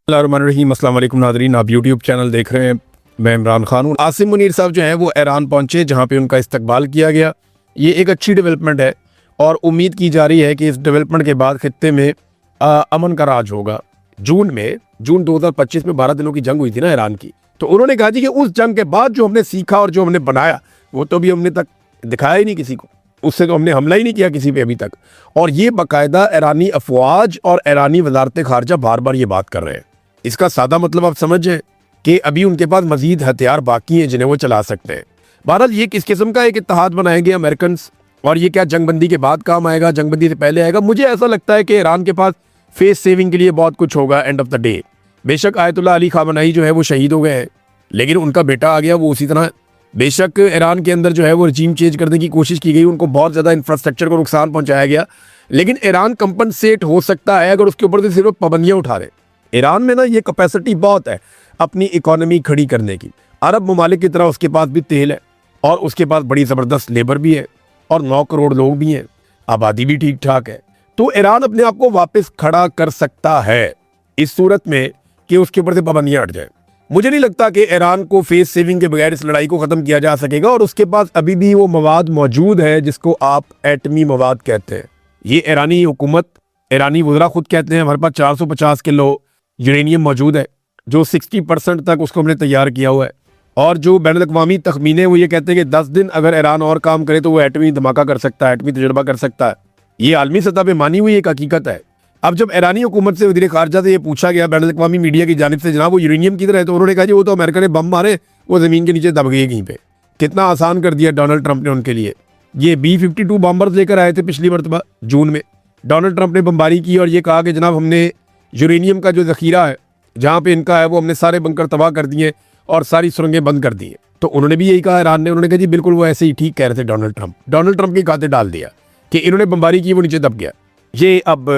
बिस्मिल्लाहिर्रहमानिर्रहीम। अस्सलाम वालेकुम नाज़रीन, आप यूट्यूब चैनल देख रहे हैं। मैं इमरान खान हूँ। आसिम मुनीर साहब जो हैं वो ईरान पहुँचे, जहाँ पे उनका इस्तकबाल किया गया। ये एक अच्छी डेवलपमेंट है और उम्मीद की जा रही है कि इस डेवलपमेंट के बाद खित्ते में अमन का राज होगा। जून 2025 में 12 दिनों की जंग हुई थी ना ईरान की, तो उन्होंने कहा जी कि उस जंग के बाद जो हमने सीखा और जो हमने बनाया वो तो अभी हमने तक दिखाया ही नहीं किसी को, उससे तो हमने हमला ही नहीं किया किसी पे अभी तक। और ये बाकायदा ईरानी अफवाज और ईरानी वजारत खारजा बार बार ये बात कर रहे हैं। इसका सादा मतलब आप समझें कि अभी उनके पास मजीद हथियार बाकी हैं जिन्हें वो चला सकते हैं। बहरहाल ये किस किस्म का एक इत्तेहाद बनाएंगे अमेरिकन, और ये क्या जंगबंदी के बाद काम आएगा, जंगबंदी से पहले आएगा? मुझे ऐसा लगता है कि ईरान के पास फेस सेविंग के लिए बहुत कुछ होगा एंड ऑफ द डे। बेशक आयतुल्ला अली खामनेई जो है वो शहीद हो गए हैं, लेकिन उनका बेटा आ गया, वो उसी तरह। बेशक ईरान के अंदर जो है वो रजीम चेंज करने की कोशिश की गई, उनको बहुत ज़्यादा इंफ्रास्ट्रक्चर को नुकसान पहुंचाया गया, लेकिन ईरान कंपनसेट हो सकता है अगर उसके ऊपर से सिर्फ पाबंदियाँ उठा रहे। ईरान में ना ये कैपेसिटी बहुत है अपनी इकोनॉमी खड़ी करने की। अरब ममालिक की तरह उसके पास भी तेल है और उसके पास बड़ी ज़बरदस्त लेबर भी है और 9 करोड़ लोग भी हैं, आबादी भी ठीक ठाक है। तो ईरान अपने आप को वापस खड़ा कर सकता है इस सूरत में कि उसके ऊपर से पाबंदियाँ हट जाए। मुझे नहीं लगता कि ईरान को फेस सेविंग के बगैर इस लड़ाई को ख़त्म किया जा सकेगा, और उसके पास अभी भी वो मवाद मौजूद है जिसको आप एटमी मवाद कहते हैं। ये ईरानी हुकूमत, ईरानी वज़रा खुद कहते हैं हमारे पास 450 किलो यूरेनियम मौजूद है, जो 60% तक उसको हमने तैयार किया हुआ है। और जो बैनुल अक़वामी तखमीने वो ये कहते हैं कि 10 दिन अगर ईरान और काम करे तो वो एटमी धमाका कर सकता है, एटमी तजुर्बा कर सकता है। ये आलमी सतह पे मानी हुई एक हकीकत है। अब जब ईरानी हुकूमत से वज़ीर ख़ारजा से ये पूछा गया बैनुल अक़वामी मीडिया की जानिब से, जनाब वो यूरेनियम किधर है, तो उन्होंने कहा जी वो तो अमेरिका ने बम मारे, वो ज़मीन के नीचे दब गई कहीं पे। कितना आसान कर दिया डोनाल्ड ट्रंप ने उनके लिए। ये B-52 बॉम्बर्स लेकर आए थे पिछली मरतबा जून में, डोनाल्ड ट्रंप ने बमबारी की और ये कहा कि जनाब हमने यूरेनियम का जो ज़ख़ीरा है जहाँ पे इनका है वो हमने सारे बंकर तबाह कर दिए और सारी सुरंगें बंद कर दी हैं। तो उन्होंने भी यही कहा ईरान ने, उन्होंने कहा जी बिल्कुल वो ऐसे ही ठीक कह रहे थे डोनाल्ड ट्रंप के खाते डाल दिया कि इन्होंने बमबारी की, वो नीचे दब गया। ये अब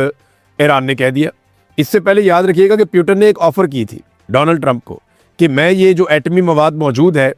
ईरान ने कह दिया। इससे पहले याद रखिएगा कि पुतिन ने एक ऑफ़र की थी डोनाल्ड ट्रंप को कि मैं ये जो एटमी मवाद मौजूद है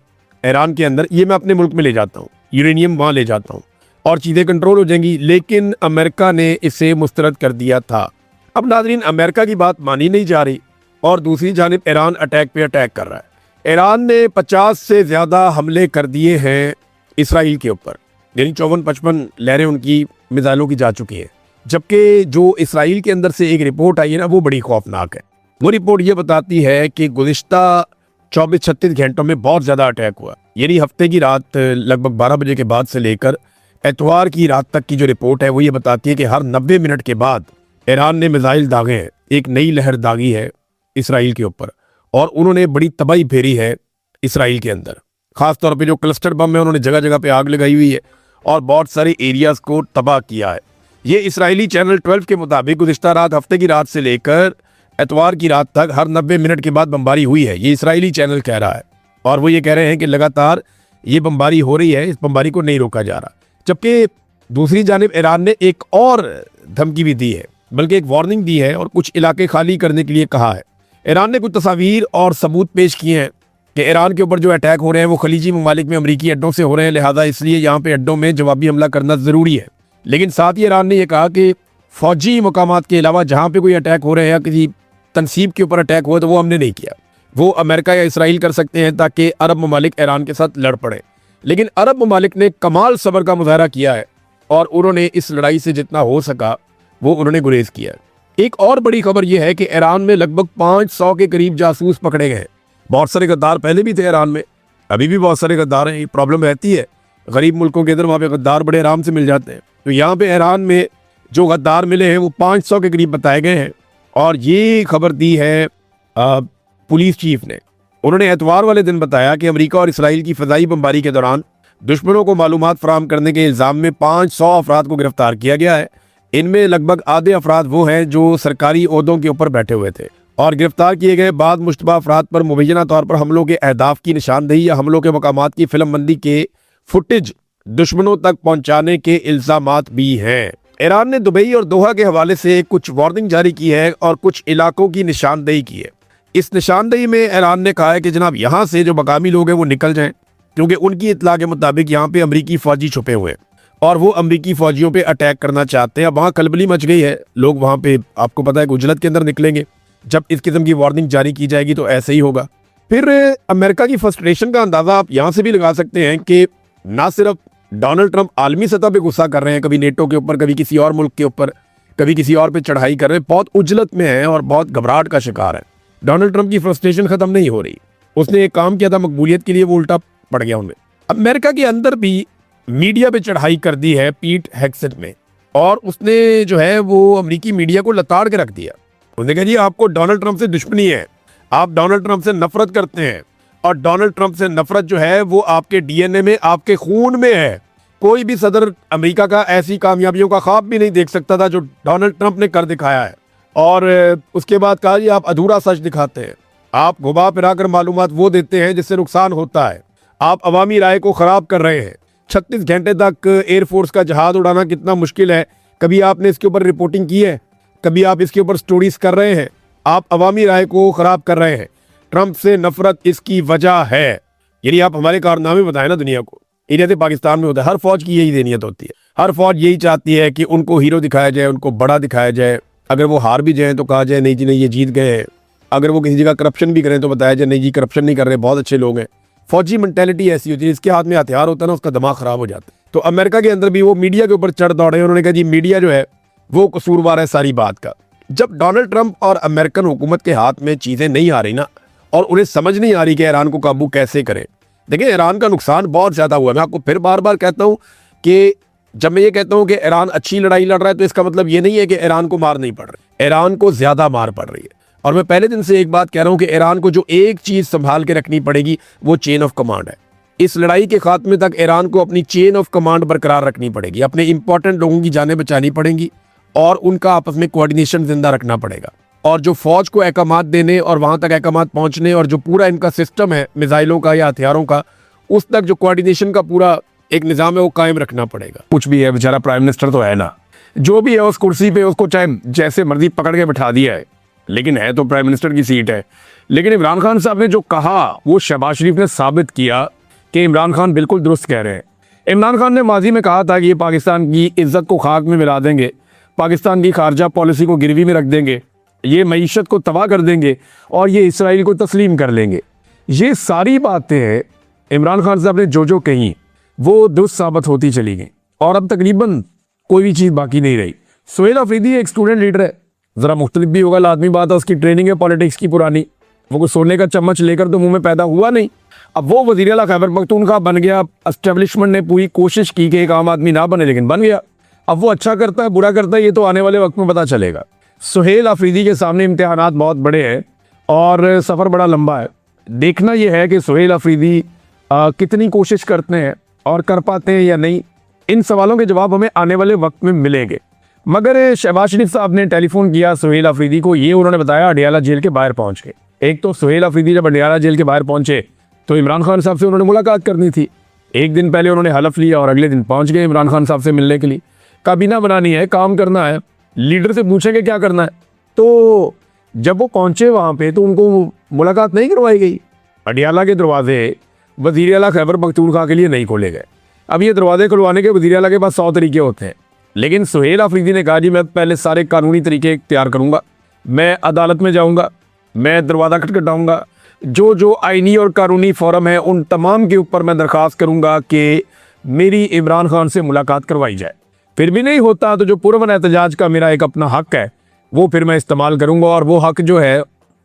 ईरान के अंदर, ये मैं अपने मुल्क में ले जाता हूँ, यूरेनियम वहाँ ले जाता हूँ और चीज़ें कंट्रोल हो जाएंगी, लेकिन अमेरिका ने इसे मुस्तरद कर दिया था। अब नाज़रीन, अमेरिका की बात मानी नहीं जा रही और दूसरी जानिब ईरान अटैक पे अटैक कर रहा है। ईरान ने 50 से ज़्यादा हमले कर दिए हैं इसराइल के ऊपर, यानी 54-55 लहरें उनकी मिसाइलों की जा चुकी हैं। जबकि जो इसराइल के अंदर से एक रिपोर्ट आई है ना, वो बड़ी खौफनाक है। वो रिपोर्ट ये बताती है कि गुज़िश्ता 24-36 घंटों में बहुत ज़्यादा अटैक हुआ, यानी हफ्ते की रात लगभग 12 बजे के बाद से लेकर एतवार की रात तक की जो रिपोर्ट है वो ये बताती है कि हर 90 मिनट के बाद ईरान ने मिसाइल दागे हैं। एक नई लहर दागी है इसराइल के ऊपर और उन्होंने बड़ी तबाही फेरी है इसराइल के अंदर। ख़ास तौर पे जो क्लस्टर बम है उन्होंने जगह जगह पे आग लगाई हुई है और बहुत सारे एरियाज़ को तबाह किया है। ये इसराइली चैनल 12 के मुताबिक गुज़िश्ता रात, हफ्ते की रात से लेकर एतवार की रात तक हर 90 मिनट के बाद बमबारी हुई है। ये इसराइली चैनल कह रहा है और वो ये कह रहे हैं कि लगातार ये बमबारी हो रही है, इस बमबारी को नहीं रोका जा रहा। जबकि दूसरी जानिब ईरान ने एक और धमकी भी दी है, बल्कि एक वार्निंग दी है और कुछ इलाके खाली करने के लिए कहा है। ईरान ने कुछ तस्वीर और सबूत पेश किए हैं कि ईरान के ऊपर जो अटैक हो रहे हैं वो खलीजी ममालिक में अमरीकी अड्डों से हो रहे हैं, लिहाजा इसलिए यहाँ पे अड्डों में जवाबी हमला करना ज़रूरी है। लेकिन साथ ही ईरान ने यह कहा कि फ़ौजी मकामात के अलावा जहाँ पे कोई अटैक हो रहे हैं या किसी तनसीब के ऊपर अटैक हुआ तो वो हमने नहीं किया, वो अमेरिका या इसराइल कर सकते हैं ताकि अरब ममालिक ईरान के साथ लड़ पड़े। लेकिन अरब ममालिक ने कमाल सब्र का मुजाहरा किया है और उन्होंने इस लड़ाई से जितना हो सका वो उन्होंने गुरेज किया। एक और बड़ी खबर यह है कि ईरान में लगभग 500 के करीब जासूस पकड़े गए। बहुत सारे गद्दार पहले भी थे ईरान में, अभी भी बहुत सारे गद्दार हैं। ये प्रॉब्लम रहती है गरीब मुल्कों के अंदर, वहाँ पे गद्दार बड़े आराम से मिल जाते हैं। तो यहाँ पे ईरान में जो गद्दार मिले हैं वो 500 के करीब बताए गए हैं और ये खबर दी है पुलिस चीफ ने। उन्होंने एतवार वाले दिन बताया कि अमेरिका और इसराइल की फ़िज़ाई बमबारी के दौरान दुश्मनों को मालूमात फराहम करने के इल्ज़ाम में 500 अफराद को गिरफ्तार किया गया है। इनमें लगभग आधे अफराद वो हैं जो सरकारी ओहदों के ऊपर बैठे हुए थे और गिरफ्तार किए गए बाद मुश्तबा अफराद पर मुबैना तौर पर हमलों के अहदाफ की निशानदेही या हमलों के मकामात की फिल्मबंदी के फुटेज दुश्मनों तक पहुंचाने के इल्ज़ामात भी हैं। ईरान ने दुबई और दोहा के हवाले से कुछ वार्निंग जारी की है और कुछ इलाकों की निशानदेही की है। इस निशानदेही में ईरान ने कहा है कि जनाब यहाँ से जो मकामी लोग हैं वो निकल जाएं, क्योंकि उनकी इत्तला के मुताबिक यहाँ पे अमरीकी फ़ौजी छुपे हुए हैं और वो अमरीकी फ़ौजियों पे अटैक करना चाहते हैं। अब वहाँ खलबली मच गई है, लोग वहाँ पे आपको पता है उजलत के अंदर निकलेंगे। जब इस किस्म की वार्निंग जारी की जाएगी तो ऐसे ही होगा। फिर अमेरिका की फ्रस्ट्रेशन का अंदाज़ा आप यहाँ से भी लगा सकते हैं कि ना सिर्फ डोनाल्ड ट्रंप आलमी सतह पे गुस्सा कर रहे हैं, कभी नेटो के ऊपर, कभी किसी और मुल्क के ऊपर, कभी किसी और पे चढ़ाई कर रहे हैं, बहुत उजलत में है और बहुत घबराहट का शिकार है। डोनाल्ड ट्रंप की फ्रस्ट्रेशन खत्म नहीं हो रही। उसने एक काम किया था मकबूलियत के लिए, वो उल्टा पड़ गया उनमें। अमेरिका के अंदर भी मीडिया पे चढ़ाई कर दी है पीट हेग्सेट में, और उसने जो है वो अमेरिकी मीडिया को लताड़ के रख दिया। उसने कहा जी आपको डोनाल्ड ट्रंप से दुश्मनी है, आप डोनाल्ड ट्रंप से नफरत करते हैं, और डोनाल्ड ट्रंप से नफरत जो है वो आपके डीएनए में, आपके खून में है। कोई भी सदर अमेरिका का ऐसी कामयाबियों का ख्वाब भी नहीं देख सकता था जो डोनाल्ड ट्रंप ने कर दिखाया है। और उसके बाद कहा जी आप अधूरा सच दिखाते हैं, आप घुमा फिरा कर मालूमात वो देते हैं जिससे नुकसान होता है, आप अवामी राय को खराब कर रहे हैं। 36 घंटे तक एयरफोर्स का जहाज उड़ाना कितना मुश्किल है, कभी आपने इसके ऊपर रिपोर्टिंग की है? कभी आप इसके ऊपर स्टोरीज कर रहे हैं? आप अवामी राय को खराब कर रहे हैं। ट्रंप से नफरत इसकी वजह है। यानी आप हमारे कारनामे बताएं ना दुनिया को। ये जैसे पाकिस्तान में होता है, हर फौज की यही नीयत होती है, हर फौज यही चाहती है कि उनको हीरो दिखाया जाए, उनको बड़ा दिखाया जाए। अगर वो हार भी जाए तो कहा जाए नहीं जी नहीं ये जीत गए हैं। अगर वो किसी जगह करप्शन भी करें तो बताया जाए नहीं जी करप्शन नहीं कर रहे, बहुत अच्छे लोग हैं। फौजी मेंटेलिटी ऐसी होती है, इसके हाथ में हथियार होता है ना उसका दिमाग खराब हो जाता है। तो अमेरिका के अंदर भी वो मीडिया के ऊपर चढ़ दौड़े। उन्होंने कहा जी मीडिया जो है वो कसूरवार है सारी बात का। जब डोनाल्ड ट्रंप और अमेरिकन हुकूमत के हाथ में चीज़ें नहीं आ रही ना, और उन्हें समझ नहीं आ रही कि ईरान को काबू कैसे करें। देखिए ईरान का नुकसान बहुत ज़्यादा हुआ है। मैं आपको फिर बार बार कहता हूँ कि जब मैं ये कहता हूँ कि ईरान अच्छी लड़ाई लड़ रहा है तो इसका मतलब ये नहीं है कि ईरान को मार नहीं पड़ रही, ईरान को ज़्यादा मार पड़ रही है। और मैं पहले दिन से एक बात कह रहा हूँ कि ईरान को जो एक चीज़ संभाल के रखनी पड़ेगी वो चेन ऑफ कमांड है। इस लड़ाई के खात्मे तक ईरान को अपनी चेन ऑफ कमांड बरकरार रखनी पड़ेगी, अपने इंपॉर्टेंट लोगों की जानें बचानी पड़ेंगी, और उनका आपस में कोऑर्डिनेशन जिंदा रखना पड़ेगा। और जो फौज को अहकामात देने और वहां तक अहकामात पहुंचने, और जो पूरा इनका सिस्टम है मिसाइलों का या हथियारों का, उस तक जो कोऑर्डिनेशन का पूरा एक निज़ाम है वो कायम रखना पड़ेगा। कुछ भी है, बेचारा प्राइम मिनिस्टर तो है ना, जो भी है उस कुर्सी पे उसको चाहे जैसे मर्जी पकड़ के बिठा दिया है, लेकिन है तो प्राइम मिनिस्टर की सीट है। लेकिन इमरान खान साहब ने जो कहा वो शहबाज शरीफ ने साबित किया कि इमरान खान बिल्कुल दुरुस्त कह रहे हैं। इमरान खान ने माजी में कहा था कि ये पाकिस्तान की इज्जत को खाक में मिला देंगे, पाकिस्तान की खारजा पॉलिसी को गिरवी में रख देंगे, ये मईशत को तबाह कर देंगे और ये इसराइल को तस्लीम कर लेंगे। ये सारी बातें इमरान खान साहब ने जो कही वो दुरुस्त साबित होती चली गई, और अब तकरीबन कोई भी चीज़ बाकी नहीं रही। सुहेल अफरीदी एक स्टूडेंट लीडर है, ज़रा मुख्तलिफ भी होगा, लाजमी बात है, उसकी ट्रेनिंग है पॉलिटिक्स की पुरानी, वो कोई सोने का चम्मच लेकर तो मुंह में पैदा हुआ नहीं। अब वो वज़ीर आला खैबर पख्तूनख्वा बन गया। एस्टेब्लिशमेंट ने पूरी कोशिश की कि एक आम आदमी ना बने, लेकिन बन गया। अब वो अच्छा करता है बुरा करता है ये तो आने वाले वक्त में पता चलेगा। सुहेल अफरीदी के सामने इम्तिहानात बहुत बड़े हैं और सफ़र बड़ा लंबा है। देखना यह है कि सुहेल अफरीदी कितनी कोशिश करते हैं और कर पाते हैं या नहीं। इन सवालों के जवाब हमें आने वाले वक्त में मिलेंगे। मगर शहबाज शरीफ साहब ने टेलीफोन किया सुहेल अफरीदी को, ये उन्होंने बताया अडियाला जेल के बाहर पहुंच के। एक तो सुहेल अफरीदी जब अडियाला जेल के बाहर पहुंचे तो इमरान खान साहब से उन्होंने मुलाकात करनी थी। एक दिन पहले उन्होंने हलफ लिया और अगले दिन पहुंच गए इमरान खान साहब से मिलने के लिए। काबीना बनानी है, काम करना है, लीडर से पूछेंगे क्या करना है। तो जब वो पहुंचे वहाँ पे तो उनको मुलाकात नहीं करवाई गई। अडियाला के दरवाजे वज़ीर आला खैबर पख्तूनख्वा के लिए नहीं खोले गए। अब ये दरवाजे खुलवाने के वज़ीर आला के पास 100 तरीके होते हैं, लेकिन सुहेल अफरीदी ने कहा जी मैं पहले सारे कानूनी तरीके तैयार करूँगा, मैं अदालत में जाऊँगा, मैं दरवाज़ा खटखटाऊँगा, जो आइनी और कानूनी फोरम है उन तमाम के ऊपर मैं दरख्वास्त करूँगा कि मेरी इमरान खान से मुलाकात करवाई जाए। फिर भी नहीं होता तो जो पुरअमन एहतजाज का मेरा एक अपना हक़ है वो फिर मैं इस्तेमाल करूँगा, और वो हक़ जो है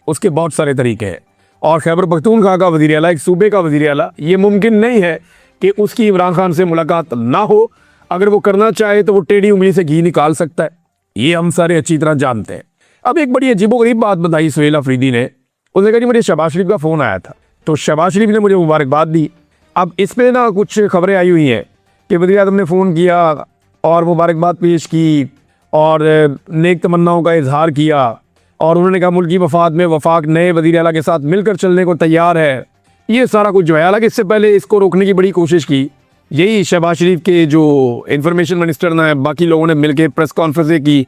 उसके बहुत सारे तरीके हैं। और खैबर पख्तूनख्वा का वज़ीर आला, एक सूबे का वज़ीर आला, ये मुमकिन नहीं है कि उसकी इमरान खान से मुलाकात ना हो। अगर वो करना चाहे तो वो टेढ़ी उंगली से घी निकाल सकता है, ये हम सारे अच्छी तरह जानते हैं। अब एक बड़ी अजीबोगरीब बात बताई सुहेल अफरीदी ने। उसने कहा जी मुझे शहबाज शरीफ का फ़ोन आया था, तो शहबाज शरीफ ने मुझे मुबारकबाद दी। अब इस पर ना कुछ खबरें आई हुई हैं कि वज़ीर आज़म ने फ़ोन किया और मुबारकबाद पेश की और नेक तमन्नाओं का इजहार किया, और उन्होंने कहा मुल्क की वफात में वफाक नए वज़ीर आला के साथ मिलकर चलने को तैयार है। ये सारा कुछ जो है, हालांकि इससे पहले इसको रोकने की बड़ी कोशिश की। यही शहबाज शरीफ के जो इंफॉर्मेशन मिनिस्टर ना है, बाकी लोगों ने मिलकर प्रेस कॉन्फ्रेंसें की,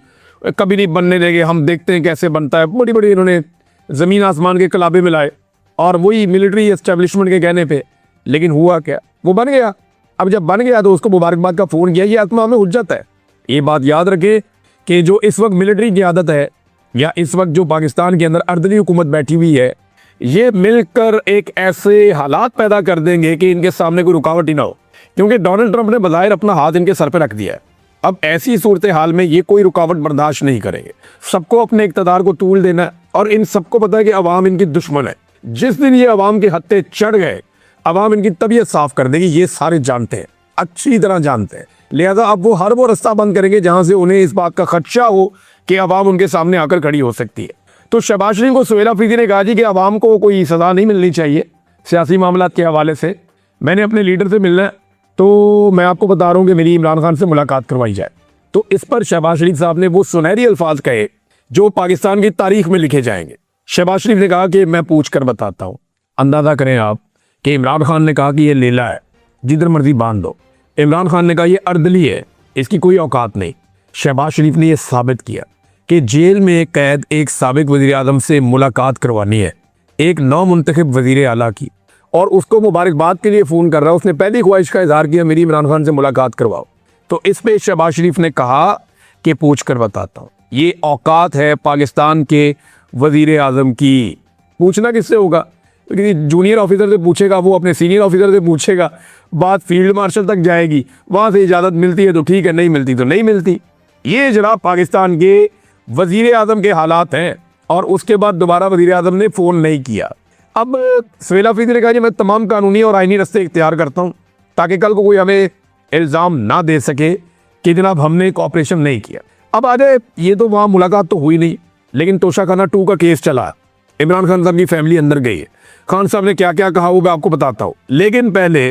कभी नहीं बनने देंगे, हम देखते हैं कैसे बनता है। बड़ी बड़ी इन्होंने ज़मीन आसमान के कलाबे मिलाए और वही मिलिट्री एस्टेब्लिशमेंट के कहने पे। लेकिन हुआ क्या, वो बन गया। अब जब बन गया तो उसको मुबारकबाद का फ़ोन किया, ये आत्मा में हुज्जत है। ये बात याद रखें कि जो इस वक्त मिलिट्री की आदत है, या इस वक्त जो पाकिस्तान के अंदर अर्दली हुकूमत बैठी हुई है, ये मिलकर एक ऐसे हालात पैदा कर देंगे कि इनके सामने कोई रुकावट ही ना हो, क्योंकि डोनाल्ड ट्रंप ने बज़ाहिर अपना हाथ इनके सर पे रख दिया है। अब ऐसी सूरत हाल में ये कोई रुकावट बर्दाश्त नहीं करेंगे, सबको अपने इक़्तिदार को तूल देना है। और इन सबको पता है कि अवाम इनकी दुश्मन है। जिस दिन ये अवाम के हत्थे चढ़ गए, अवाम इनकी तबीयत साफ कर देगी, ये सारे जानते हैं, अच्छी तरह जानते हैं। लिहाजा अब वो हर वो रास्ता बंद करेंगे जहां से उन्हें इस बात का खदशा हो कि अवाम उनके सामने आकर खड़ी हो सकती है। तो शहबाज शरीफ को सुहेल अफरीदी ने कहा जी कि अवाम को कोई सज़ा नहीं मिलनी चाहिए सियासी मामलात के हवाले से, मैंने अपने लीडर से मिलना है, तो मैं आपको बता रहा हूँ कि मेरी इमरान खान से मुलाकात करवाई जाए। तो इस पर शहबाज शरीफ साहब ने वो सुनहरी अल्फाज कहे जो पाकिस्तान की तारीख में लिखे जाएंगे। शहबाज शरीफ ने कहा कि मैं पूछ कर बताता हूँ। अंदाज़ा करें आप कि इमरान खान ने कहा कि ये लेला है, जिधर मर्जी बांध दो। इमरान खान ने कहा ये अर्दली है, इसकी कोई औकात नहीं। शहबाज शरीफ ने यह साबित किया कि जेल में कैद एक साबिक वज़ीर आज़म से मुलाकात करवानी है, एक नौ मुंतखब वज़ीर आला की, और उसको मुबारकबाद के लिए फ़ोन कर रहा है। उसने पहली ख्वाहिश का इजहार किया, मेरी इमरान खान से मुलाकात करवाओ। तो इस पे शहबाज शरीफ ने कहा कि पूछ कर बताता हूँ। ये औकात है पाकिस्तान के वज़ीर आज़म की। पूछना किससे होगा? क्योंकि जूनियर ऑफिसर से पूछेगा, वो अपने सीनियर ऑफिसर से पूछेगा, बात फील्ड मार्शल तक जाएगी, वहाँ से इजाज़त मिलती है तो ठीक है, नहीं मिलती तो नहीं मिलती। ये जनाब पाकिस्तान के वज़ीर आज़म के हालात हैं। और उसके बाद दोबारा वज़ीर आज़म ने फ़ोन नहीं किया। अब सुहेल अफरीदी ने कहा कि मैं तमाम कानूनी और आइनी रास्ते इख्तियार करता हूँ ताकि कल को कोई हमें इल्ज़ाम ना दे सके कि जनाब हमने कोऑपरेशन नहीं किया। अब आ जाए, ये तो वहाँ मुलाकात तो हुई नहीं, लेकिन तोशाखाना 2 का केस चला, इमरान खान साहब की फैमिली अंदर गई है। खान साहब ने क्या क्या कहा वो मैं आपको बताता हूँ, लेकिन पहले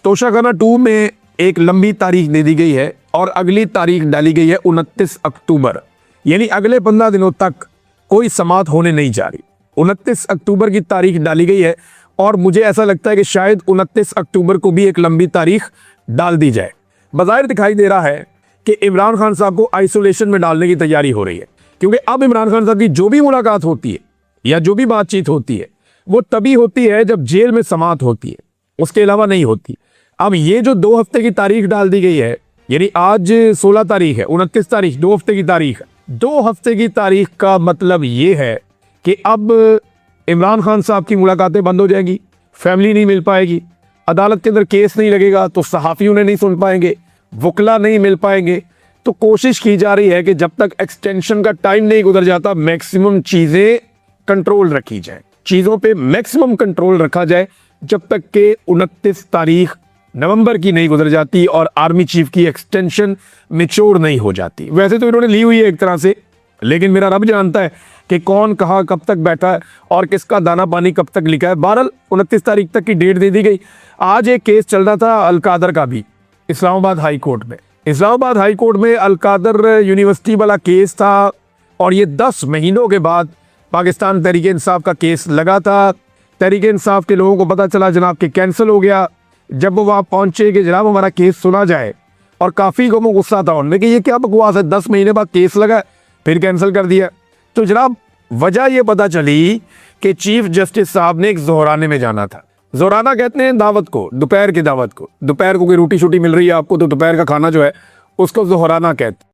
तोशाखाना 2 में एक लंबी तारीख दे दी गई है और अगली तारीख डाली गई है 29 अक्टूबर, यानी अगले 15 दिनों तक कोई समाअत होने नहीं जा रही। 29 अक्टूबर की तारीख डाली गई है और मुझे ऐसा लगता है कि शायद 29 अक्टूबर को भी एक लंबी तारीख डाल दी जाए। बज़ाहिर दिखाई दे रहा है कि इमरान खान साहब को आइसोलेशन में डालने की तैयारी हो रही है, क्योंकि अब इमरान खान साहब की जो भी मुलाकात होती है या जो भी बातचीत होती है वो तभी होती है जब जेल में समाअत होती है, उसके अलावा नहीं होती। अब ये जो 2 हफ्ते की तारीख डाल दी गई है, यानी आज 16 तारीख है, 29 तारीख 2 हफ्ते की तारीख है। 2 हफ्ते की तारीख का मतलब ये है कि अब इमरान खान साहब की मुलाकातें बंद हो जाएंगी, फैमिली नहीं मिल पाएगी, अदालत के अंदर केस नहीं लगेगा तो सहाफ़ी उन्हें नहीं सुन पाएंगे, वकला नहीं मिल पाएंगे। तो कोशिश की जा रही है कि जब तक एक्सटेंशन का टाइम नहीं गुजर जाता मैक्सिमम चीज़ें कंट्रोल रखी जाए, चीज़ों पे मैक्सिमम कंट्रोल रखा जाए जब तक के 29 तारीख नवंबर की नहीं गुजर जाती और आर्मी चीफ की एक्सटेंशन मैच्योर नहीं हो जाती। वैसे तो इन्होंने ली हुई है एक तरह से, लेकिन मेरा रब जानता है कि कौन कहाँ कब तक बैठा है और किसका दाना पानी कब तक लिखा है। बहरहाल 29 तारीख तक की डेट दे दी गई। आज एक केस चल रहा था अलकादर का भी इस्लामाबाद हाई कोर्ट में। इस्लामाबाद हाई कोर्ट में अलकादर यूनिवर्सिटी वाला केस था और ये 10 महीनों के बाद पाकिस्तान तहरीक इंसाफ का केस लगा था। तहरीक इंसाफ के लोगों को पता चला जनाब कि कैंसिल हो गया। जब वो वहाँ पहुँचे कि जनाब हमारा केस सुना जाए, और काफ़ी को गुस्सा था उनमें कि ये क्या बकवास है, 10 महीने बाद केस लगा फिर कैंसिल कर दिया। तो जनाब वजह ये पता चली कि चीफ जस्टिस साहब ने एक ज़ोहराने में जाना था। ज़ोहराना कहते हैं दावत को, दोपहर की दावत को। दोपहर को कोई रोटी शोटी मिल रही है आपको तो दोपहर का खाना जो है उसको ज़ोहराना कहते हैं।